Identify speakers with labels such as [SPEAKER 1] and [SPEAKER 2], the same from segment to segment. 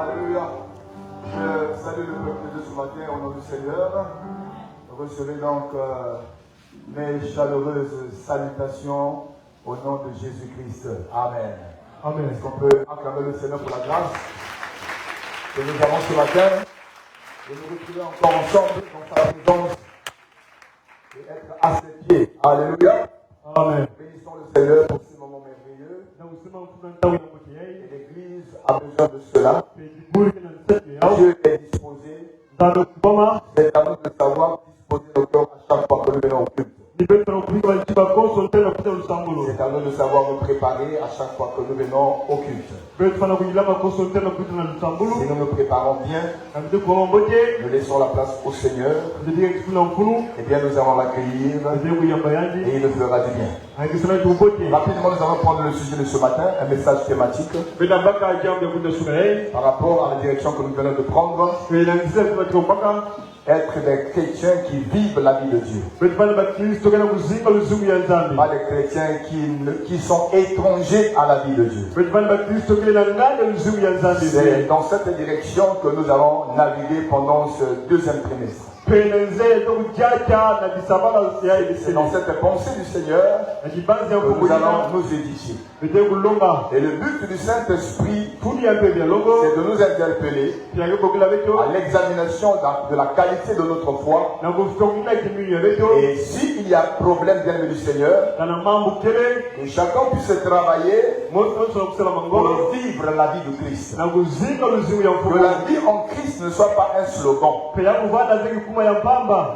[SPEAKER 1] Alléluia. Je salue le peuple de ce matin au nom du Seigneur. Recevez donc mes chaleureuses salutations au nom de Jésus-Christ. Amen.
[SPEAKER 2] Amen.
[SPEAKER 1] Est-ce qu'on peut acclamer le Seigneur pour la grâce que nous avons ce matin de nous retrouver encore ensemble dans sa présence et être à ses pieds. Alléluia.
[SPEAKER 2] Amen.
[SPEAKER 1] Bénissons le Seigneur pour ce moment merveilleux. Et l'Église a besoin de cela. Dieu est disposé. C'est à nous de savoir disposer nos cœurs à chaque fois que nous venons au culte. C'est à nous de savoir nous préparer à chaque fois que nous venons au culte. Si nous nous préparons bien, nous laissons la place au Seigneur, et bien nous allons l'accueillir et il nous fera du bien. Rapidement, nous allons prendre le sujet de ce matin, un message thématique par rapport à la direction que nous venons de prendre. Être des chrétiens qui vivent la vie de Dieu. Pas des chrétiens qui sont étrangers à la vie de Dieu. C'est dans cette direction que nous allons naviguer pendant ce deuxième trimestre. C'est dans cette pensée du Seigneur que nous allons nous édifier. Et le but du Saint-Esprit, c'est de nous interpeller à l'examination de la qualité de notre foi. Et s'il y a problème, bien aimé du Seigneur, que chacun puisse travailler pour vivre la vie de Christ. Que la vie en Christ ne soit pas un slogan,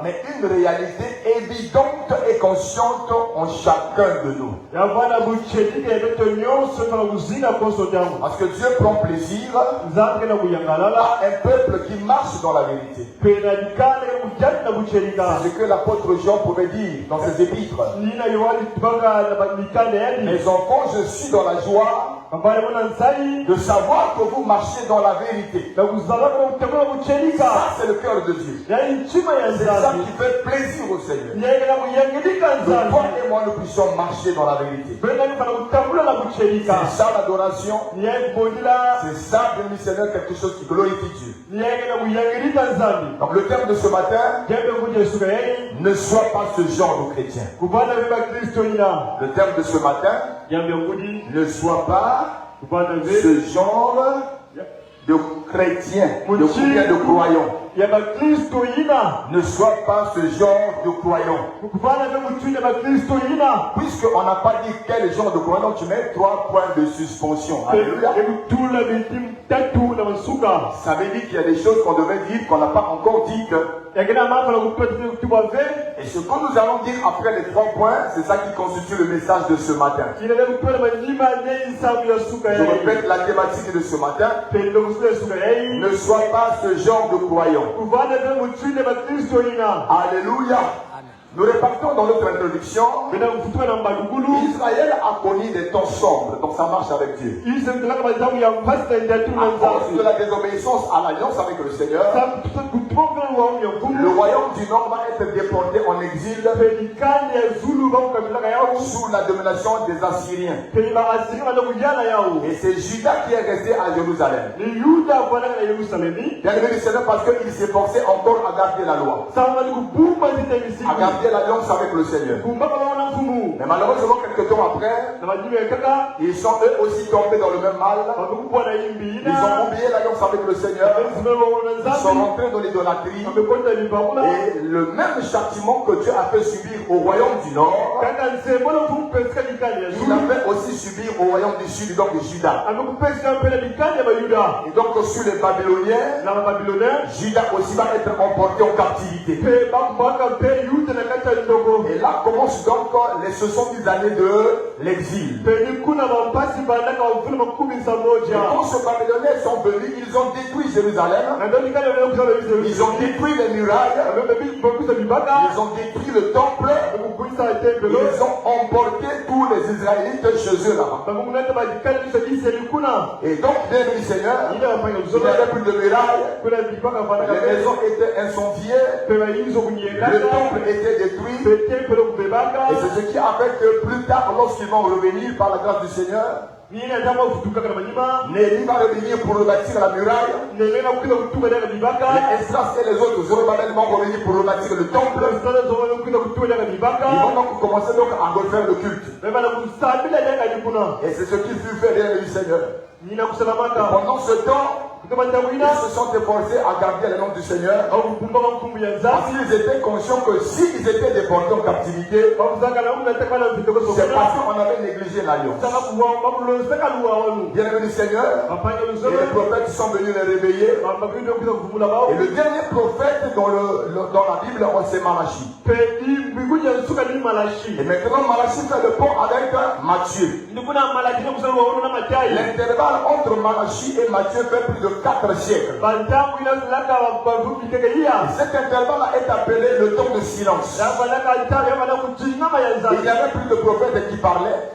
[SPEAKER 1] mais une réalité évidente et consciente en chacun de nous. Parce que Dieu prend plaisir à un peuple qui marche dans la vérité. C'est ce que l'apôtre Jean pouvait dire dans ses épîtres. Mes enfants, je suis dans la joie de savoir que vous marchez dans la vérité. Ça, c'est le cœur de Dieu. C'est ça qui fait plaisir au Seigneur. Que toi et moi, nous puissions marcher dans la vérité. C'est ça l'adoration. C'est ça, bien Seigneur, quelque chose qui glorifie Dieu. Donc le terme de ce matin, ne sois pas ce genre de chrétien. Le terme de ce matin, ne sois pas ce genre de chrétien, de croyant. Ne sois pas ce genre de croyant. Puisqu'on n'a pas dit quel genre de croyant, tu mets 3 points de suspension. Alléluia. Ça veut dire qu'il y a des choses qu'on devait dire qu'on n'a pas encore dites. Et ce que nous allons dire après les 3 points, c'est ça qui constitue le message de ce matin. Je répète la thématique de ce matin. Ne sois pas ce genre de croyant. Alléluia. Nous repartons dans notre introduction. Israël a connu des temps sombres dans sa marche avec Dieu. À cause de la désobéissance à l'alliance avec le Seigneur, le royaume du Nord va être déporté en exil sous la domination des Assyriens. Et c'est Judas qui est resté à Jérusalem. Bien aimé du Seigneur, parce qu'il s'est forcé encore à garder la loi. À garder l'alliance avec le Seigneur. Mais malheureusement, quelques temps après, ils sont eux aussi tombés dans le même mal. Ils ont oublié l'alliance avec le Seigneur. Ils sont rentrés dans l'idolâtrie. Et le même châtiment que Dieu a fait subir au royaume du Nord, il a fait aussi subir au royaume du Sud, donc Juda. Et donc sur les Babyloniens, Juda aussi va être emporté en captivité. Et là commencent donc les 70 années de l'exil. Et quand ces Babyloniens sont venus, ils ont détruit Jérusalem. Ils ont détruit détruit les murailles. Ils ont détruit le temple. Ils ont emporté tous les Israélites chez eux là-bas. Et donc, bien aimé Seigneur, il n'y avait plus de murailles. Les maisons étaient incendiées. Le temple était détruit. Et c'est ce qui a fait que plus tard, lorsqu'ils vont revenir par la grâce du Seigneur, Néhémie va revenir pour rebâtir la muraille. Les Esdras et les autres Zorobabel vont revenir pour rebâtir le temple. Ils vont donc commencer donc à refaire le culte. Et c'est ce qui fut fait derrière le Seigneur. Pendant ce temps, ils se sont efforcés à garder le nom du Seigneur. Parce qu'ils étaient conscients que s'ils étaient déportés en captivité, c'est parce qu'on avait négligé l'alliance. Bien aimé du Seigneur, et les prophètes sont venus les réveiller. Et le dernier prophète dans la Bible, c'est Malachie. Et maintenant, Malachie fait le pont avec Matthieu. L'intervalle entre Malachie et Matthieu fait plus de 4 siècles. Cet intervalle est appelé le temps de silence. Il n'y avait plus de prophètes qui parlaient.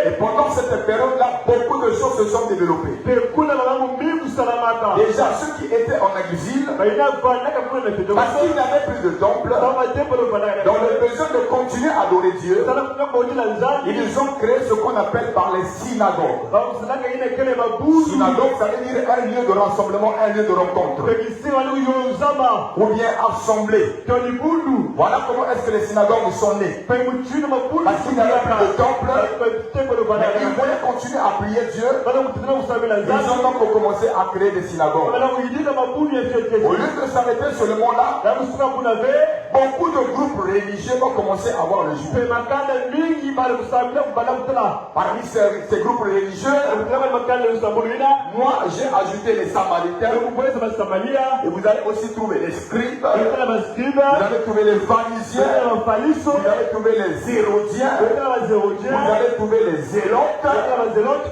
[SPEAKER 1] Et pendant cette période-là, beaucoup de choses se sont développées. Déjà, ceux qui étaient en exil, parce qu'ils n'avaient plus de temple, dans le besoin de continuer à adorer Dieu, ils ont créé ce qu'on appelle par les synagogues. Synagogue, ça veut dire un lieu de rassemblement, un lieu de rencontre. Ou bien assemblée. Voilà comment est-ce que les synagogues sont nées. Parce qu'ils n'avaient plus de temple, mais ils voulaient continuer à prier Dieu. Ils ont donc commencé à créer des synagogues. Au lieu de s'arrêter sur le mont-là, beaucoup de groupes religieux vont commencer à voir le jour. Parmi ces groupes religieux, moi j'ai ajouté les Samaritains. Et vous allez aussi trouver les scribes. Vous allez trouver les pharisiens. Vous allez trouver les hérodiens. Vous allez trouver les zélotes.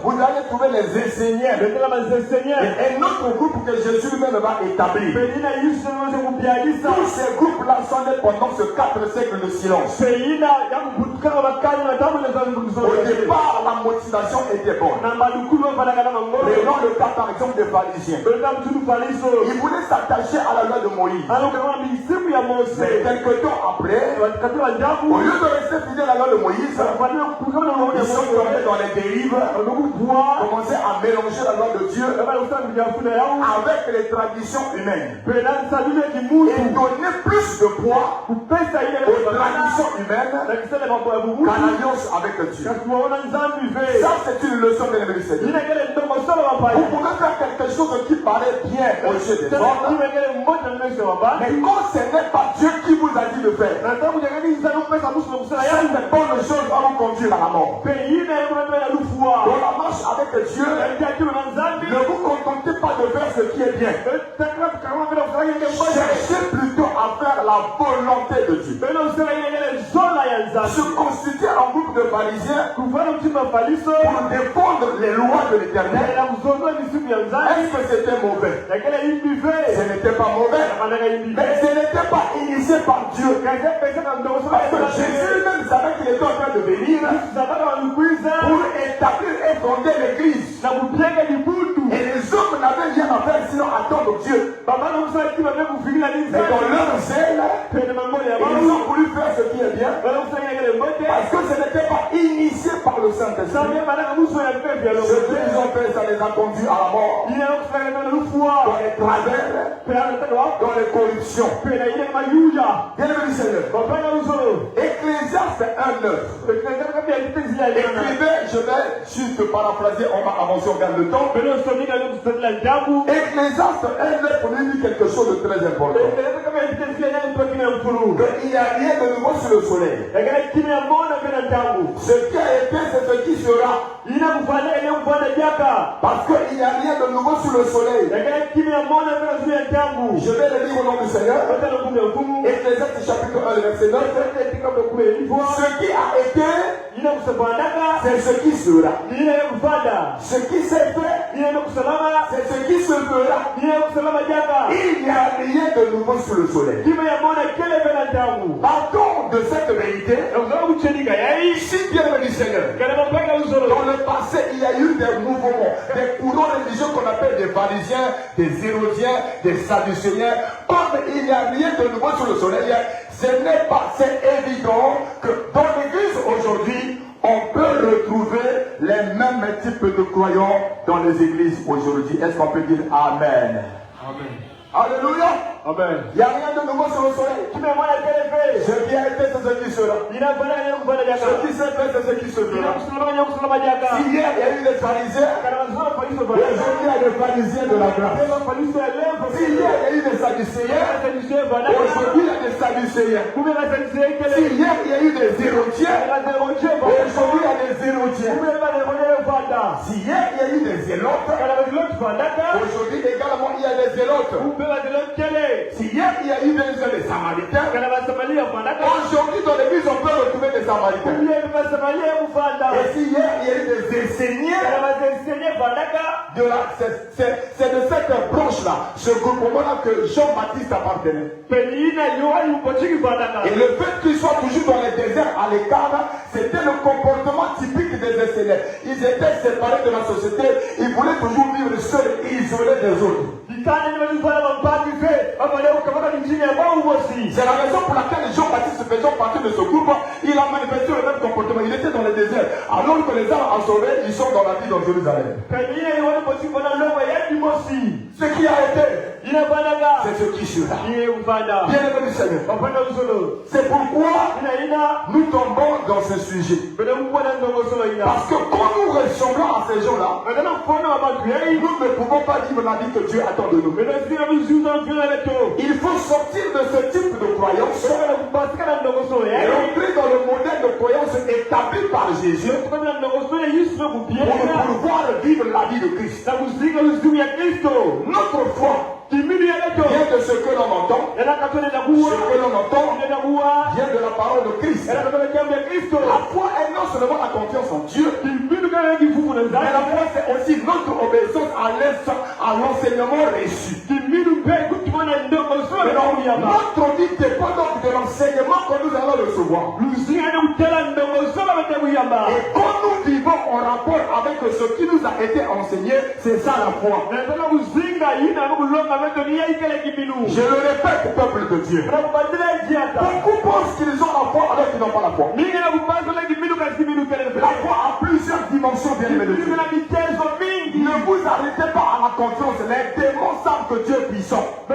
[SPEAKER 1] Vous allez trouver les esséniens. Et un autre groupe que Jésus lui-même va établir. Tous ces groupes-là sont nés pendant ce 4 siècles de silence. Au départ, la motivation était bonne. Prenons le cas par exemple des pharisiens. Ils voulaient s'attacher à la loi de Moïse. Mais quelques temps après, au lieu de rester fidèles à la loi de Moïse, ils sont tombés dans les dérives, commencé à mélanger la loi de Dieu avec les traditions humaines. Et donner plus de poids aux traditions humaines qu'à l'alliance avec Dieu. Ça, c'est une leçon de l'Église. Vous pouvez faire quelque chose qui paraît bien aux yeux des hommes, mais quand ce n'est pas Dieu qui vous a dit de faire, cette bonne chose va vous conduire à la mort. Dans la marche avec Dieu, ne vous contentez pas de faire ce qui est bien. Cherchez plutôt à faire la volonté de Dieu. Se constituer en groupe de pharisiens pour défendre les lois de l'Éternel. Est-ce que c'était mauvais? Ce n'était pas mauvais, mais ce n'était pas initié par Dieu. Parce que Jésus même savait qu'il était en train de venir pour établir et fonder l'Église. Et les hommes n'avaient rien à faire sinon attendre Dieu. Mais dans leur zèle, ils ont voulu faire ce qui est bien. Parce que ce n'était pas initié par le Saint-Esprit. Ce qu'ils ont fait, ça les a conduits à la mort. Dans les travers, dans les corruptions. Bien aimé Seigneur. Ecclésiaste 1:9. Écrivez, je vais juste paraphraser, on va avancer, on gagne le temps. Ecclésiaste 1:9 pour lui dire quelque chose de très important. Il n'y a rien de nouveau sur le soleil. Ce qui a été, c'est ce qui sera. Parce qu'il n'y a rien de nouveau sur le soleil. Je vais le lire au nom du Seigneur. Ecclésiaste chapitre 1, verset 9. Ce qui a été c'est ce qui sera. Ce qui s'est fait, c'est ce qui se fera. Il n'y a rien de nouveau sous le soleil. Partons de cette vérité. Si bien le Seigneur, dans le passé, il y a eu des mouvements, des courants religieux qu'on appelle des pharisiens, des hérodiens, des sadducéens. Comme il n'y a rien de nouveau sous le soleil, ce n'est pas, c'est évident que dans l'église aujourd'hui, on peut retrouver les mêmes types de croyants dans les églises aujourd'hui. Est-ce qu'on peut dire Amen? Amen. Alléluia. Amen. Il n'y a rien de nouveau sur le soleil. Ce qui a été, c'est ce qui sera. Ce qui s'est fait, c'est ce qui se fera. Si hier, il y a eu des pharisiens, aujourd'hui, il y a des pharisiens de la grâce. Si hier, il y a eu des sadducéens, aujourd'hui, il y a des sadducéens. Si hier, il y a eu des hérodiens, aujourd'hui, il y a des hérodiens. Si hier, il y a eu des zélotes, aujourd'hui, également, il y a des zélotes. Si hier il y a eu des Samaritains, aujourd'hui dans l'église on peut retrouver des Samaritains. Et si hier il y a eu des enseignants, c'est de cette branche-là, ce groupement-là que Jean-Baptiste appartenait. Et le fait qu'ils soient toujours dans les déserts à l'écart, c'était le comportement typique des enseignants. Ils étaient séparés de la société, ils voulaient toujours vivre seuls et isolés des autres. C'est la raison pour laquelle Jean-Baptiste faisant partie de ce groupe, il a manifesté le même comportement. Il était dans le désert. Alors que les âmes en sauvé, ils sont dans la ville de Jérusalem. Ce qui a été, c'est ce qui sera. Bien aimé Seigneur. C'est pourquoi nous tombons dans ce sujet. Parce que quand nous ressemblons à ces gens-là, nous ne pouvons pas vivre la vie que Dieu attend de nous. Il faut sortir de ce type de croyance et entrer dans le modèle de croyance établi par Jésus pour pouvoir vivre la vie de Christ. Notre foi vient de ce que l'on entend. Ce que l'on entend vient de la parole de Christ. La foi est non seulement la confiance en Dieu, mais la foi c'est aussi notre obéissance à l'enseignement reçu. Notre vie dépend donc de l'enseignement que nous allons recevoir. Et quand nous vivons en rapport avec ce qui nous a été enseigné, c'est ça la foi. Je le répète, peuple de Dieu. Beaucoup pensent qu'ils ont la foi alors qu'ils n'ont pas la foi. La foi a plusieurs dimensions, bien aimés de Dieu. Ne vous arrêtez pas à la confiance. Les démons savent que Dieu est puissant. Et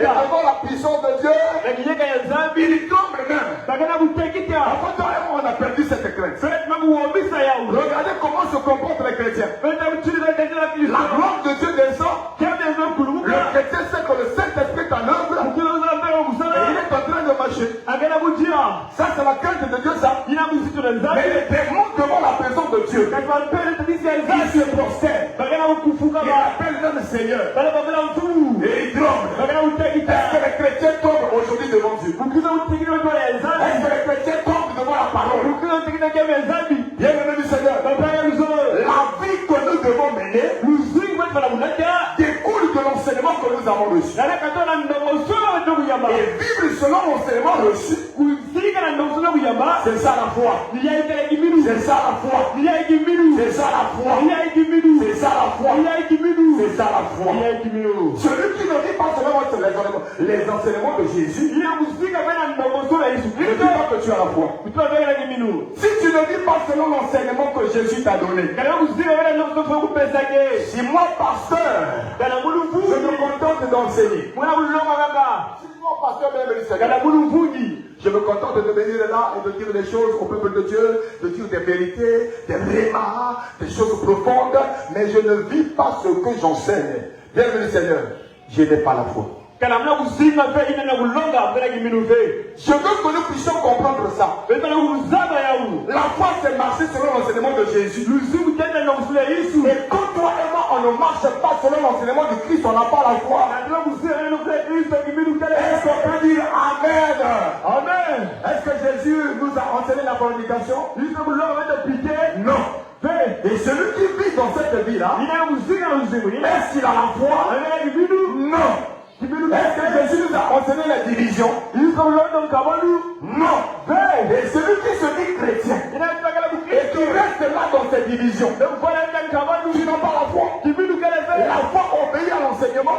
[SPEAKER 1] devant la puissance de Dieu, il tombe même. On a perdu cette crainte. Regardez comment se comportent les chrétiens. La gloire de Dieu descend. Le chrétien sait que le Saint-Esprit est en œuvre. Et il est en train de marcher. Ça c'est la crainte de Dieu, ça. Mais les démons devant la présence de Dieu, ils se prosternent. Ils appellent même Seigneur. Et ils tremblent. Est-ce que les chrétiens tombent aujourd'hui devant Dieu? Est-ce que les chrétiens tombent devant la parole? Bien aimé du Seigneur, la vie que nous devons mener découle de l'enseignement que nous avons reçu. Et vivre selon l'enseignement reçu, c'est ça la foi. C'est ça la foi. C'est ça la foi. C'est ça la foi. C'est ça la foi. Celui qui ne vit pas selon les enseignements de Jésus, ne dit pas que tu as la foi. Si tu ne vis pas selon l'enseignement que Jésus t'a donné, si moi pasteur, je me contente d'enseigner. Je me contente de venir là et de dire des choses au peuple de Dieu, de dire des vérités, des rémas, des choses profondes, mais je ne vis pas ce que j'enseigne. Bienvenue Seigneur, je n'ai pas la foi. Je veux que nous puissions comprendre ça. La foi c'est marcher selon l'enseignement de Jésus. Et quand toi et moi on ne marche pas selon l'enseignement de Christ, on n'a pas la foi. Est-ce qu'on peut dire Amen? Amen. Est-ce que Jésus nous a enseigné la fornication? Non. Et celui qui vit dans cette vie-là, est-ce qu'il a la foi? Non. Est-ce que Jésus nous a enseigné la division? Non. Et celui qui se dit chrétien et qui reste là dans cette division, tu n'as pas la foi. La foi obéit à l'enseignement.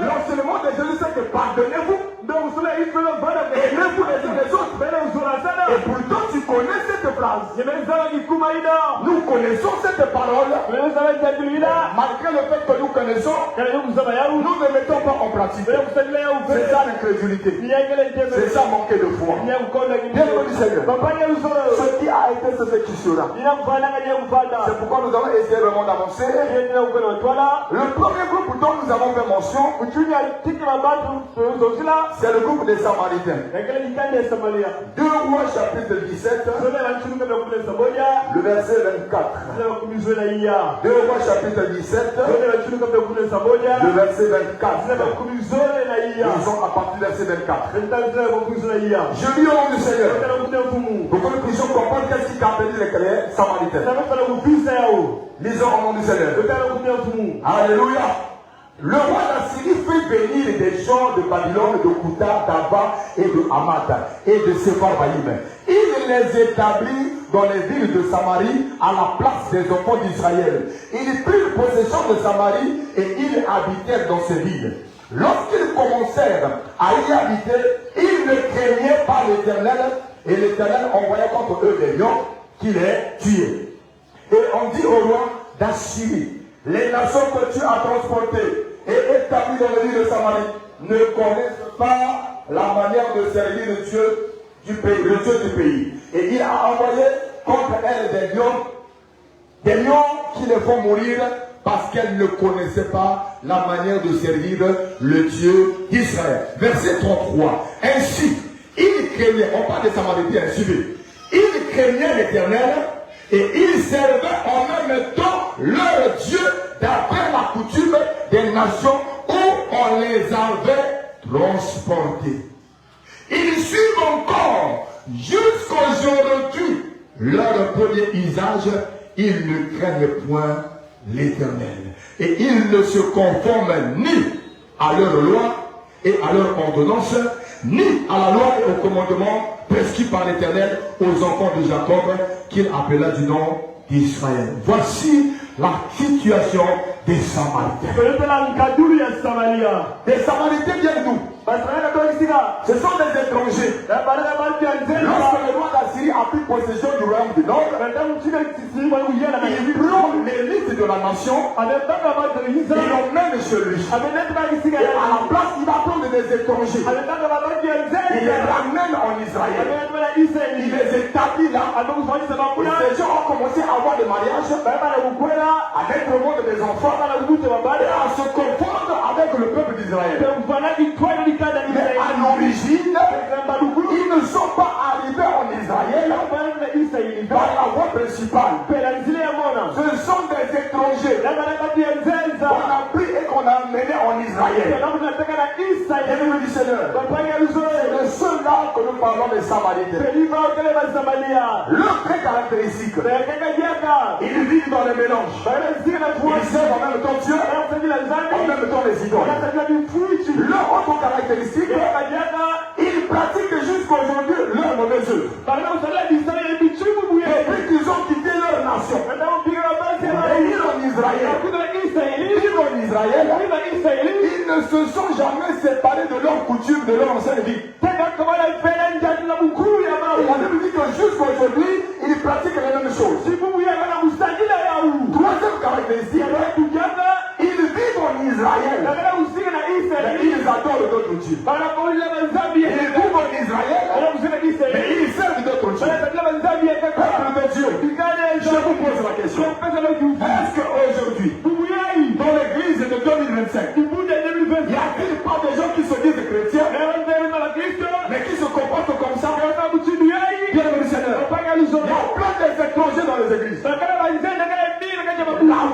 [SPEAKER 1] L'enseignement de Jésus, c'est que pardonnez-vous. Aimez-vous les uns les autres. Et pourtant tu connais cette phrase. Nous connaissons cette parole. Malgré le fait que nous connaissons, nous ne mettons pas en pratique. C'est ça l'incrédulité. C'est ça manquer de foi. Bienvenue Seigneur. Ce qui a été, c'est ce qui sera. C'est pourquoi nous allons essayer vraiment d'avancer. Le premier groupe dont nous avons fait mention, c'est le groupe des Samaritains. 2 Rois chapitre 17, le verset 24. 2 Rois chapitre 17, le verset 24. Nous sommes à partir du verset 24. Je lis au nom du Seigneur. Pour que nous puissions comprendre qu'est-ce qui caractérise les Samaritains. Lisons au nom du Seigneur. Alléluia. Le roi d'Assyrie fait venir des gens de Babylone, de Kouta, d'Ava et de Hamath et de Sepharvaïm. Il les établit dans les villes de Samarie à la place des enfants d'Israël. Ils prirent possession de Samarie et ils habitèrent dans ces villes. Lorsqu'ils commencèrent à y habiter, ils ne craignaient pas l'Éternel et l'Éternel envoya contre eux des lions qui les tuaient. Et on dit au roi d'Assyrie, les nations que tu as transportées et établies dans les villes de Samarie ne connaissent pas la manière de servir le Dieu du pays. Et il a envoyé contre elles des lions qui les font mourir parce qu'elles ne connaissaient pas la manière de servir le Dieu d'Israël. Verset 33. Ainsi, ils craignaient, on parle des Samaritains, suivez. Ils craignaient l'Éternel et ils servaient en même temps leur Dieu d'après la coutume des nations où on les avait transportés. Ils suivent encore jusqu'aujourd'hui leur premier usage. Ils ne craignent point l'Éternel. Et ils ne se conforment ni à leur loi et à leur ordonnance, ni à la loi et au commandement prescrit par l'Éternel aux enfants de Jacob, qu'il appela du nom d'Israël. Voici la situation des Samaritains. Les Samaritains viennent d'où? Ce sont des étrangers. Lorsque le roi d'Assyrie a pris possession du royaume du nord, il prend l'élite de la nation, il l'emmène chez lui. Et à la place, il va prendre des étrangers. Il les ramène en Israël. Il les établit là. Et ces gens ont commencé à avoir des mariages, à mettre au monde des enfants, et à se confondre avec le peuple d'Israël. Mais à l'origine, ils ne sont pas arrivés en Israël par la voie principale. Ce sont des étrangers qu'on a pris et qu'on a amenés en Israël. C'est de ceux-là que nous parlons des Samaritains. Leur trait caractéristique, ils vivent dans les mélanges. Ils servent en même temps Dieu, en même temps les idoles. Leur autre caractéristique, ils pratiquent jusqu'aujourd'hui leur mauvaise œuvre. Depuis qu'ils ont quitté leur nation et vivent en Israël, ils ne se sont jamais séparés de leurs coutumes, de leur ancienne vie. La Bible dit que jusqu'aujourd'hui, ils pratiquent les mêmes choses. Troisième caractéristique, ils vivent en Israël, mais ils adorent d'autres dieux. Ils vivent en Israël, mais ils servent d'autres dieux. Peuple de Dieu, je vous pose la question. Est-ce qu'aujourd'hui, dans l'église de 2025, il n'y a-t-il pas des gens qui se disent chrétiens, mais qui se comportent comme ça? Bien le Seigneur. Il y a plein d'étrangers dans les églises. La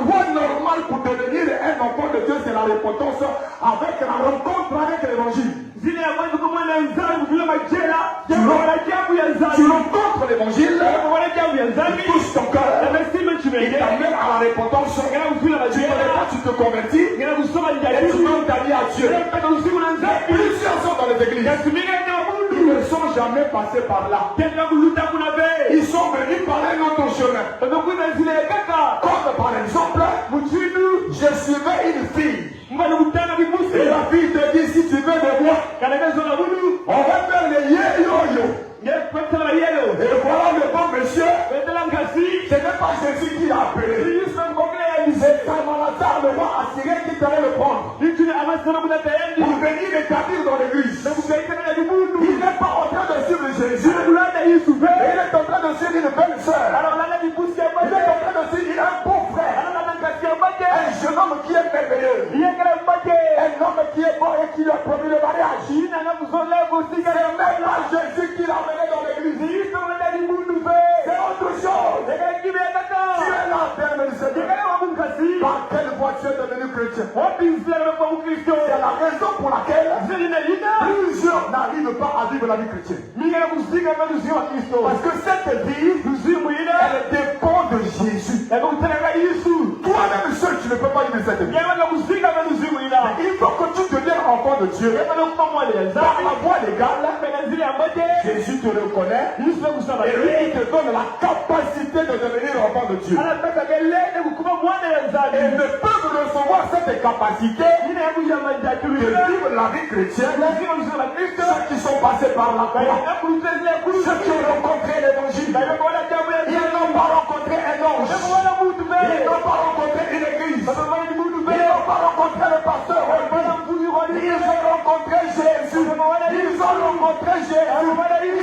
[SPEAKER 1] voie normale pour devenir un enfant de Dieu, c'est la repentance avec la rencontre avec l'évangile. Tu rentres t'amène à la repentance. Tu te convertis et tu donnes ta vie à Dieu. Plusieurs sont dans les églises. Ils ne sont jamais passés par là. Ils sont venus par un autre chemin. Comme par exemple, je suivais une fille. Et la fille te dit, si tu veux de moi, on va faire le yo-yo. Et voilà le bon monsieur. Ce n'est pas Jésus qui l'a appelé. C'est Saint-Malatar, le roi assyrien, qui t'allait le prendre. Pour venir l'établir dans l'église. Il n'est pas en train de suivre Jésus. Il est en train de suivre une belle sœur. Il est en train de suivre un bon frère. Un jeune homme qui est merveilleux. Un homme qui est bon et qui lui a promis le mariage. C'est même pas Jésus qui l'a mené dans l'église. C'est autre chose. Tu es là, Père de par quelle voie tu es devenu chrétien? C'est la raison pour laquelle plusieurs n'arrivent pas à vivre la vie chrétienne. Parce que cette vie, elle dépend de Jésus. Toi-même seul, tu ne peux pas vivre cette vie. Il faut que tu deviennes enfant de Dieu. Par la voie légale, Jésus te reconnaît et lui il te donne la capacité de devenir enfant de Dieu. Et ne peuvent recevoir cette capacité de vivre la vie chrétienne ceux qui sont passés par la croix, ceux qui ont rencontré l'évangile. Ils n'ont pas rencontré un ange, ils n'ont pas rencontré une église, ils n'ont pas rencontré le pasteur, ils ont rencontré Jésus, ils ont rencontré Jésus,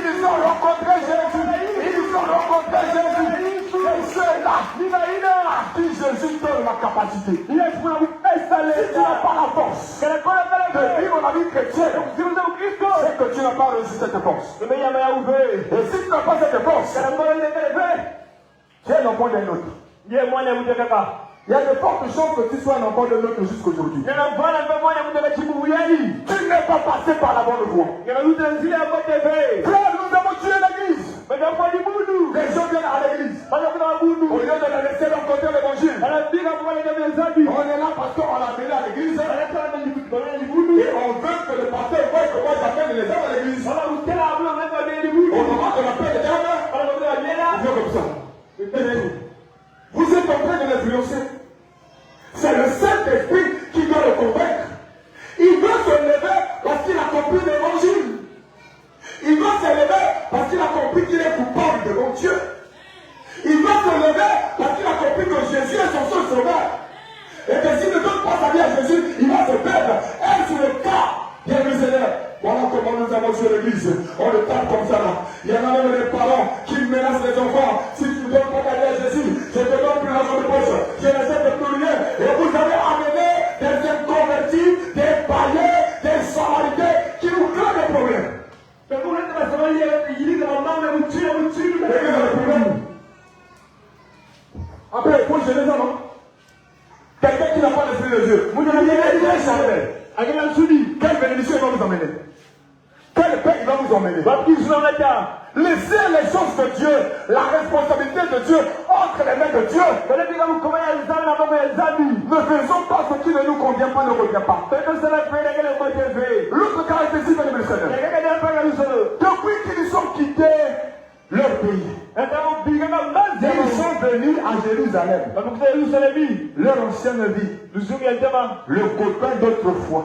[SPEAKER 1] ils ont rencontré Jésus, ils ont rencontré Jésus. C'est ceux-là à qui Jésus donne la capacité. Si tu n'as pas la force de vivre la vie chrétienne, c'est que tu n'as pas reçu cette force. Et si tu n'as pas cette force, tu es l'enfant d'un autre. Il y a de fortes chances que tu sois un enfant de l'autre jusqu'aujourd'hui. Tu n'es pas passé par la bonne voie. Frère, nous avons tué l'église. Les gens viennent à l'église. Au lieu de la laisser rencontrer l'évangile, on est là parce qu'on l'a amené à l'église. Et on veut que le pasteur voie comment j'amène les gens à l'église. Au moment de la paix des dames, on fait comme ça. Vous êtes en train de l'influencer. C'est le Saint-Esprit qui doit le convaincre. Il doit se lever parce qu'il a compris l'évangile. Il doit se lever parce qu'il a compris qu'il est coupable devant Dieu. Il doit se lever parce qu'il a compris que Jésus est son seul sauveur. Et que s'il ne donne pas sa vie à Jésus, il va se perdre. Est-ce le cas, bien le Seigneur? Voilà comment nous avons tué l'église. On le tape comme ça là. Il y en a même des parents qui menacent les enfants. Si tu ne donnes pas ta vie à Jésus, je te donne plus l'argent de poche. Je ne sais plus rien. Et vous avez amené des inconvertis, des païens, des samaritains qui vous créent des problèmes. Mais vous êtes la il dit que maman vous tue. Après, il faut gêner ça, non? Quelqu'un qui n'a pas l'esprit de Dieu. Vous devez quelle bénédiction il va vous emmener? Quelle paix il va vous emmener? Laissez les choses de Dieu, la responsabilité de Dieu entre les mains de Dieu. Ne faisons pas ce qui ne nous convient pas, ne revient pas. L'autre caractéristique de l'Église, depuis qu'ils sont quittés leur pays, ils sont venus à Jérusalem. Leur ancienne vie, le copain d'autrefois,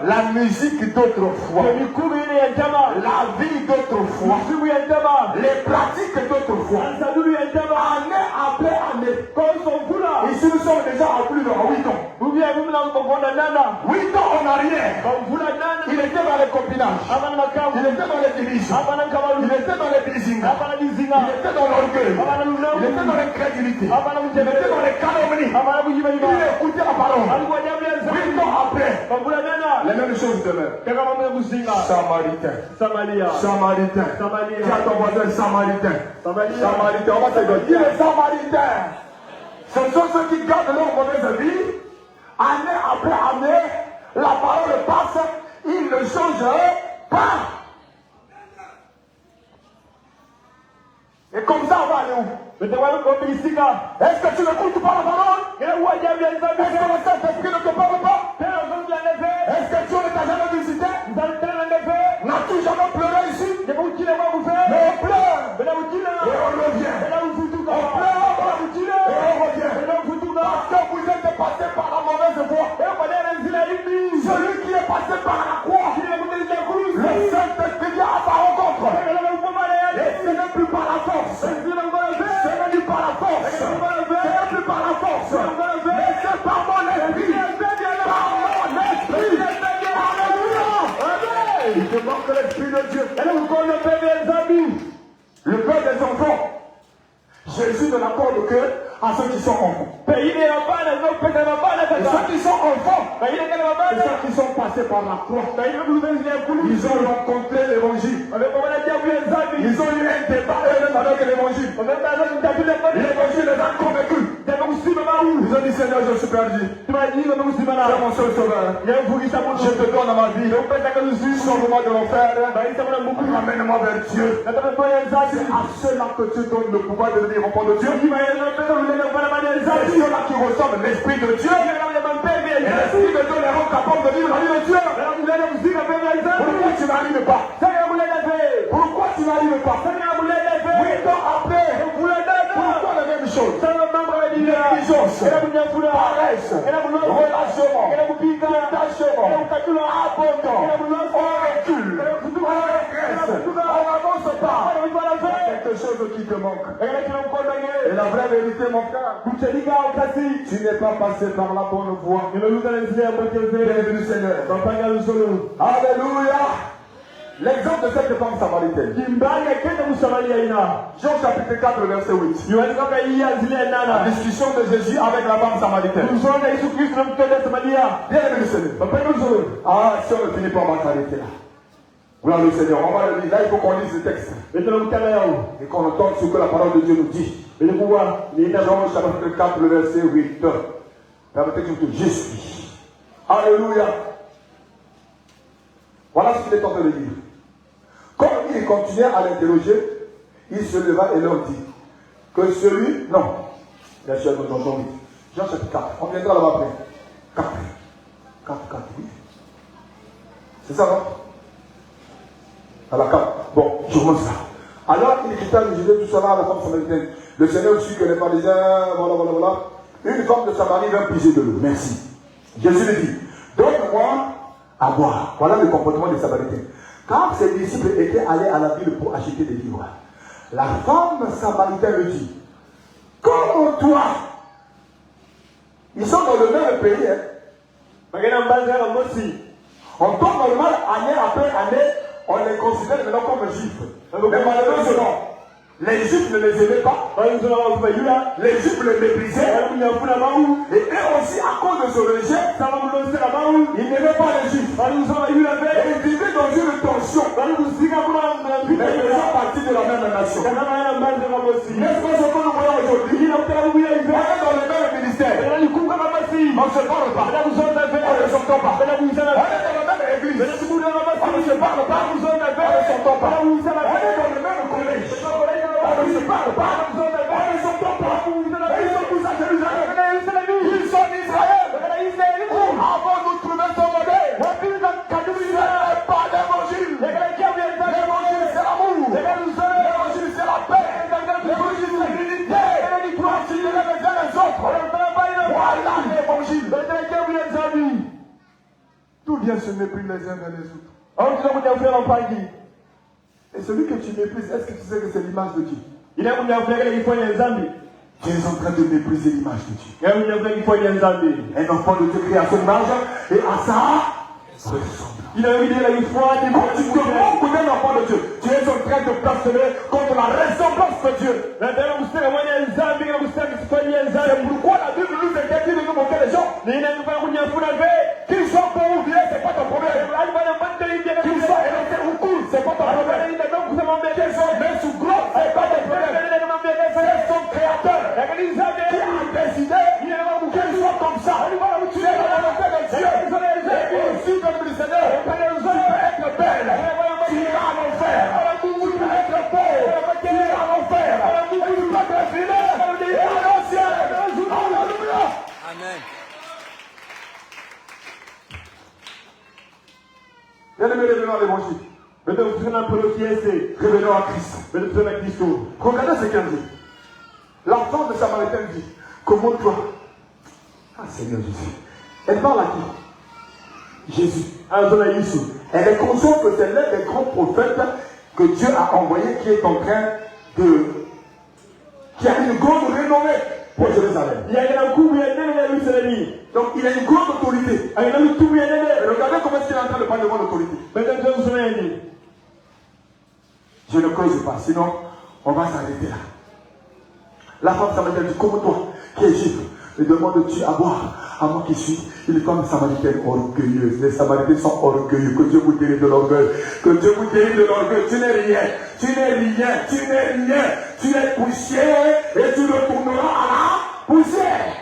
[SPEAKER 1] la musique d'autrefois, la vie d'autrefois, les pratiques d'autrefois, année après année. Ici nous sommes déjà à plus de 8 ans. 8 ans en arrière, il était dans les copinages, il était dans les divisions, il était dans les bisingas, il était dans l'orgueil, il était dans l'incrédulité, il était dans les calomnies, il écoutait la parole. 8 ans après, les mêmes choses demeurent. Samaritain. Samaritain. Dis à ton voisin Samaritain. Samaritain. On va te dire. Dis les Samaritains. Ce sont ceux qui gardent leur mauvaise vie. Année après année, la parole passe, ils ne changent pas. Et comme ça, on va aller où? Est-ce que tu n'écoutes pas la parole? Est-ce que le Saint-Esprit ne te parle pas? Est-ce que Dieu ne t'a jamais visité? N'as-tu jamais pleuré ici? Mais on pleure et on revient. On pleure et on revient. Parce que vous êtes passé par la mauvaise voie. Celui qui est passé par la croix, le Saint-Esprit vient à ta rencontre. Et ce n'est plus par la force. Ce n'est plus par la force. Ce n'est plus par la force. Mais c'est par mon esprit. Par mon esprit. Alléluia. Je manque l'esprit de Dieu. Le Père des enfants. Jésus ne l'accorde que à ceux qui sont enfants. Et ceux qui sont enfants, et ceux qui sont passés par la croix, ils ont rencontré l'évangile. Ils ont eu un débat avec l'évangile. L'évangile les a convaincus. Ils ont dit Seigneur, je suis perdu. C'est mon seul sauveur. Je te donne ma vie. Sauve-moi de l'enfer. Ramène-moi vers Dieu. C'est à ceux-là que tu donnes le pouvoir de devenir enfant de Dieu. C'est ceux-là qui ressemblent l'Esprit de Dieu. Et l'Esprit de Dieu les rend capables de vivre la vie de Dieu. Pourquoi tu n'arrives pas? Pourquoi tu n'arrives pas? 8 ans après, pourquoi la même chose? Négligence, paresse, relâchement, détachement, abandon, on recule, on régresse, on n'avance pas. Quelque chose qui te manque. Et la vraie vérité, mon frère, tu n'es pas passé par la bonne voie. Bienvenue Seigneur. Alléluia. L'exemple de cette femme samaritaine. Jean chapitre 4, verset 8. La discussion de Jésus avec la femme samaritaine. Bienvenue Seigneur. Ah, si on ne finit pas, on va s'arrêter là. Gloire au Seigneur. On va le lire. Là, il faut qu'on lise ce texte. Et qu'on entende ce que la parole de Dieu nous dit. Jean chapitre 4, verset 8. Permettez que je suis. Alléluia. Voilà ce qu'il est en train de dire. Comme il continuait à l'interroger, il se leva et leur dit que celui... Non, bien sûr, non, Jean chapitre 4. On viendra là-bas après. 4, oui. C'est ça, non? À la 4. Bon, je commence ça. Alors il quitta le Judée tout cela à la femme samaritaine. Le Seigneur sut que les pharisiens, voilà. Une femme de Samarie vint puiser de l'eau. Merci. Jésus lui dit, donne-moi à boire. Voilà le comportement des Samaritains. Car ses disciples étaient allés à la ville pour acheter des livres. La femme samaritaine lui dit, comment toi? Ils sont dans le même pays. En temps normal, année après année, on les considère maintenant comme juifs. Mais malheureusement, les juifs ne les aimaient pas. Les juifs les méprisaient. Et eux aussi, à cause de ce rejet, ils n'aimaient pas les juifs. Et ils vivaient dans une tension. Mais ils faisaient partie de la même nation. N'est-ce pas ce que nous voyons aujourd'hui? On est dans le même ministère. On ne se parle pas. On ne s'entend pas. On est dans la même église. On ne se parle pas. On ne s'entend pas. On est dans le même collège. On ne se parle pas. On ne s'entend pas. Et ils sont tous à Jérusalem. Ils sont d'Israël. Où avons-nous trouvé ce modèle? Ce n'est pas l'évangile. L'évangile c'est l'amour. L'évangile c'est la paix. L'évangile c'est l'unité. Considérer les uns les autres. Voilà l'évangile. Tout vient se mépriser les uns vers les autres. Et celui que tu méprises, est-ce que tu sais que c'est l'image de Dieu? Tu es en train de mépriser l'image de Dieu. Un enfant de Dieu créé à son image et à sa ressemblance. Quand tu te moques d'un enfant de Dieu, tu es en train de blasphémer contre la ressemblance de Dieu. C'est pourquoi la Bible nous interdit de nous montrer les gens. Qu'ils soient bons ou bien, c'est pas ton problème. Qu'ils soient électés ou cool, c'est pas ton problème. Qu'ils soient minces ou gros, c'est pas ton problème. C'est son créateur qui a décidé qu'ils soient comme ça. Tu es la volonté de Dieu. Et aussi comme le Seigneur, tu peux être belle, tu iras à l'enfer. Tu peux être pauvre, tu iras à l'enfer. Tu peux être fidèle. Bien-aimés, revenons à l'évangile. Revenons à Christ. Regardez ce qu'elle dit. La femme de Samaritain dit, comment toi? Ah Seigneur Jésus. Elle parle à qui? Jésus. Elle est consciente que c'est l'un des grands prophètes que Dieu a envoyé qui est en train de... qui a une grande renommée pour Jérusalem. Donc il a une grande autorité. Regardez comment il est en train de parler devant l'autorité. Je ne cause pas, sinon on va s'arrêter là. La femme samaritaine dit, comme toi, qui es juif, me demandes-tu à boire, à moi qui suis une femme samaritaine orgueilleuse. Les Samaritains sont orgueilleux. Que Dieu vous délivre de l'orgueil. Que Dieu vous délivre de l'orgueil. Tu n'es rien. Tu n'es rien. Tu n'es rien. Tu es poussière et tu retourneras à la poussière.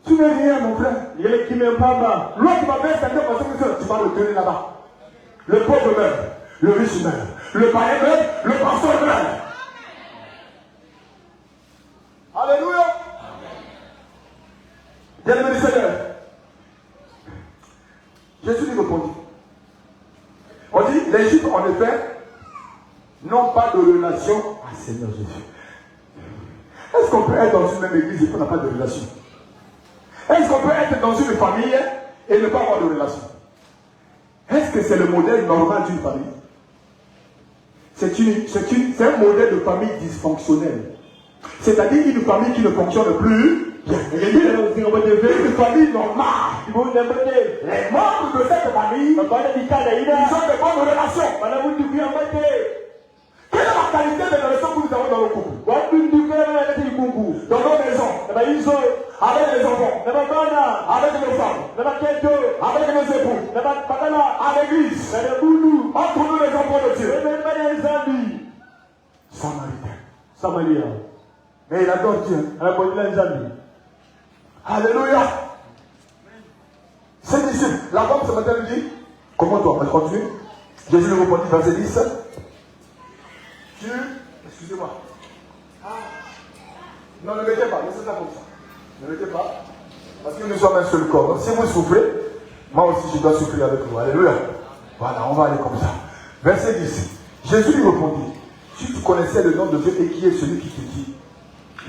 [SPEAKER 1] Tu n'es rien, mon frère. L'autre va faire certaines personnes que tu vas le tenir là-bas. Le pauvre meurt. Le riche meurt. Le païen meurt. Le pasteur meurt. Alléluia. Bien-aimé Seigneur. Jésus lui répondit. On dit, les Juifs en effet n'ont pas de relation à Seigneur Jésus. Est-ce qu'on peut être dans une même église et qu'on n'a pas de relation? Est-ce qu'on peut être dans une famille et ne pas avoir de relation? Est-ce que c'est le modèle normal d'une famille? C'est un modèle de famille dysfonctionnel. C'est-à-dire une famille qui ne fonctionne plus bien. Une famille normale. Les membres de cette famille, ils ont de bonnes relations. Quelle est la qualité des relations que nous avons dans le couple? Dans nos maisons, avec les enfants, avec nos femmes, avec nos époux, à l'église, entre nous les enfants de Dieu. Samaritain. Mais il adore Dieu. Alléluia. C'est disciples. La femme ce matin lui dit, comment toi? On va continuer. Jésus lui répondit, verset 10. Excusez-moi. Non, ne mettez pas, laissez ça comme ça. Ne mettez pas. Parce que nous sommes un seul corps. Donc si vous souffrez, moi aussi je dois souffrir avec vous. Alléluia. Voilà, on va aller comme ça. Verset 10. Jésus lui répondit, si tu connaissais le nom de Dieu et qui est celui qui te dit,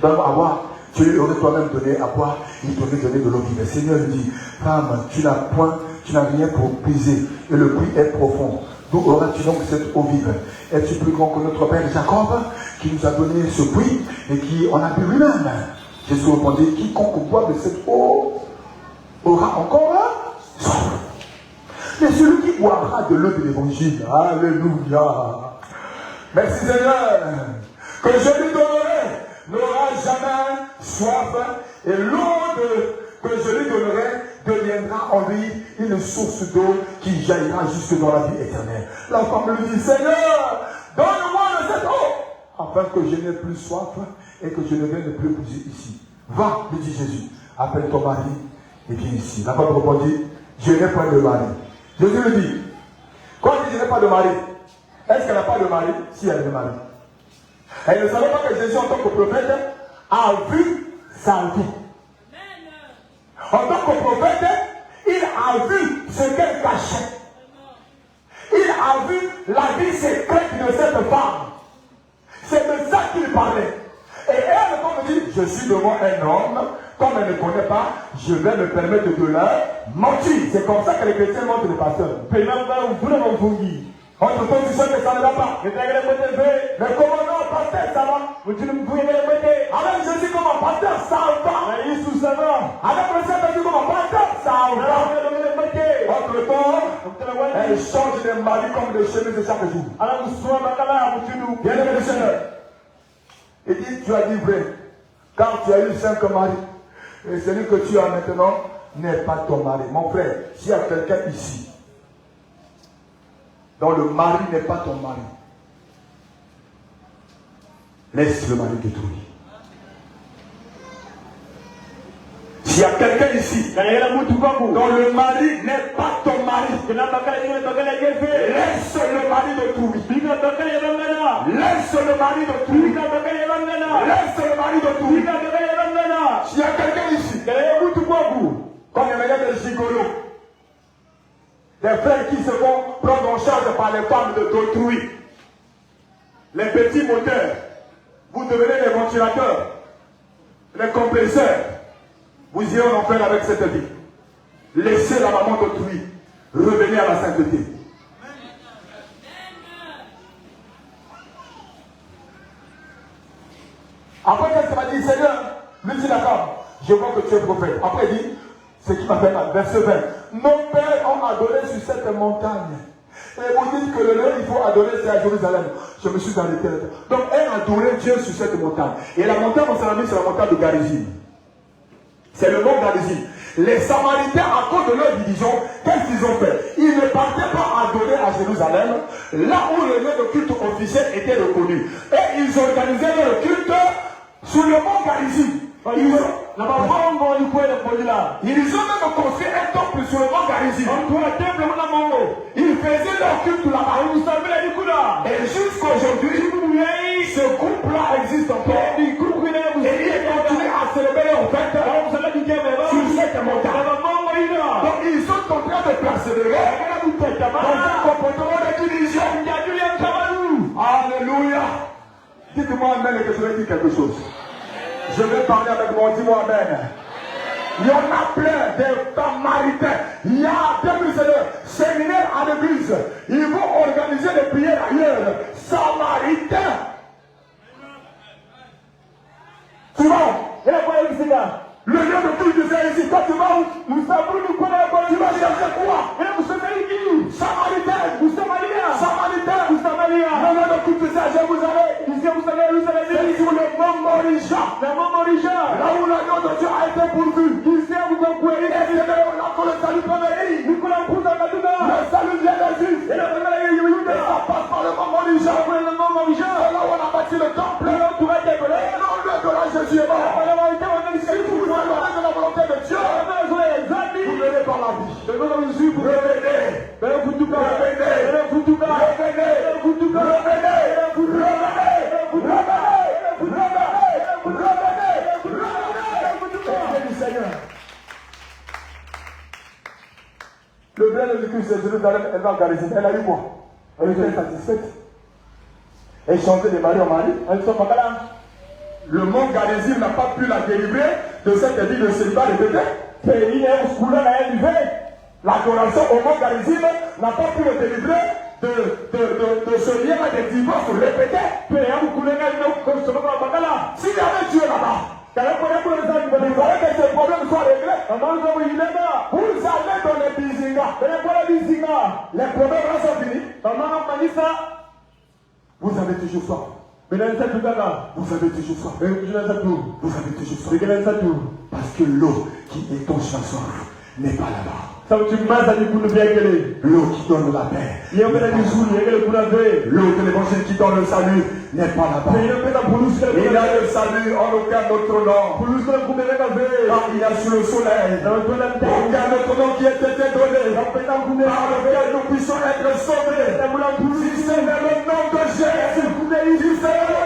[SPEAKER 1] donne-moi à boire, tu lui aurais toi-même donné à boire, il t'aurait donné de l'eau vive. Le Seigneur lui dit, femme, tu n'as rien pour puiser, et le puits est profond. D'où auras-tu donc cette eau vive? Es-tu plus grand que notre père Jacob, qui nous a donné ce puits et qui en a bu lui-même? Jésus répondit, quiconque boit de cette eau aura encore soif. Mais celui qui boira de l'eau de l'évangile, alléluia. Merci Seigneur, que je lui donnerai n'aura jamais soif, et l'eau que je lui donnerai deviendra en lui une source d'eau qui jaillira jusque dans la vie éternelle. La femme lui dit, Seigneur, donne-moi de cette eau, afin que je n'ai plus soif et que je ne vienne plus puiser ici. Va, lui dit Jésus, appelle ton mari et viens ici. La femme répondit, je n'ai pas de mari. Jésus lui dit, quand il dit je n'ai pas de mari, est-ce qu'elle n'a pas de mari? Si elle a de mari. Elle ne savait pas que Jésus, en tant que prophète, a vu sa vie. En tant que prophète, il a vu ce qu'elle cachait. Il a vu la vie secrète de cette femme. C'est de ça qu'il parlait. Et elle, comme dit, je suis devant un homme, comme elle ne connaît pas, je vais me permettre de leur mentir. C'est comme ça que les chrétiens mentent les pasteurs. Entre toi, tu sais que ça ne va pas. Mais comment non, pasteur, ça va? Avec Jésus, comment pasteur, ça va? Avec le Saint-Esprit, comment pasteur, ça va? Entre temps, elle change de mari comme de chemise de chaque jour. Bien aimé le Seigneur. Il dit, tu as dit vrai. Car tu as eu 5 maris. Et celui que tu as maintenant n'est pas ton mari. Mon frère, s'il y a quelqu'un ici, dont le mari n'est pas ton mari, laisse le mari détruire. S'il y a quelqu'un ici, dont le mari n'est pas ton mari, laisse le mari détruire. Laisse le mari détruire. Laisse le mari détruire. S'il y a quelqu'un ici, comme il y a des gigolos, Des frères qui se font prendre en charge par les femmes d'autrui. Les petits moteurs. Vous devenez les ventilateurs, les compresseurs. Vous irez en enfer avec cette vie. Laissez la maman d'autrui. Revenez à la sainteté. Après, qu'est-ce qu'il m'a dit? Seigneur, lui dit d'accord, je vois que tu es prophète. Après, il dit, ce qui m'a fait mal, verset 20. Nos pères ont adoré sur cette montagne. Et vous dites que le lieu il faut adorer, c'est à Jérusalem. Je me suis arrêté là. Donc, elle a adoré Dieu sur cette montagne. Et la montagne, on s'en a mis sur la montagne de Garizim. C'est le mont Garizim. Les Samaritains, à cause de leur division, qu'est-ce qu'ils ont fait? Ils ne partaient pas adorer à Jérusalem, là où le lieu de culte officiel était reconnu. Et ils organisaient leur culte sur le mont Garizim. Ils ont même construit un temple sur le mont Garizim. Ils faisaient leur culte là-bas. Et jusqu'aujourd'hui, ce groupe-là existe encore. Et ils continuent à célébrer leur fête sur cette montagne. Donc ils sont en train de persévérer dans un comportement de division. Alléluia. Dites-moi amen et que je vais dire quelque chose. Je vais parler avec moi, dis-moi amen. Il y en a plein des Samaritains. Il y a des séminaires à l'église. Ils vont organiser des prières ailleurs. Samaritains. Tu vois? Le lieu de culte c'est ici. Quand tu vas où? Tu vas chercher quoi? Samaritains. Samaritains. Le lieu de culte c'est à Jérusalem. C'est sur le mont Morisha. Là où l'agneau de Dieu a été pourvu. Et c'est là que le salut peut venir. Le salut vient de Juifs. Et ça passe par le mont Morisha. C'est là où on a bâti le temple. Et là où le de là Jésus est mort. Si vous voulez de la volonté de Dieu, vous venez par la vie. Le bien de Christ de Jérusalem, elle va garder. Elle a eu quoi? Elle était satisfaite. Elle chantait de mari en mari. Elle sont pas là. Le mont Garizim n'a pas pu la délivrer de cette vie de célibat répété. L'adoration au mont Garizim n'a pas pu le délivrer de ce lien de divorce répété. S'il y avait Dieu là-bas, il fallait que ce problème soit réglé. Vous allez dans les bizingas. Les problèmes là sont finis. Vous avez toujours soif. Vous avez toujours soif. Vous avez toujours soif. Parce que l'eau qui étanche la soif n'est pas là-bas. L'eau qui donne la paix. L'eau de l'évangile qui donne le salut n'est pas là-bas. Il y a le salut en aucun autre nom. Car il y a sous le soleil aucun autre nom qui a été donné par lequel nous puissions être sauvés. Si c'est le nom de Jésus, si c'est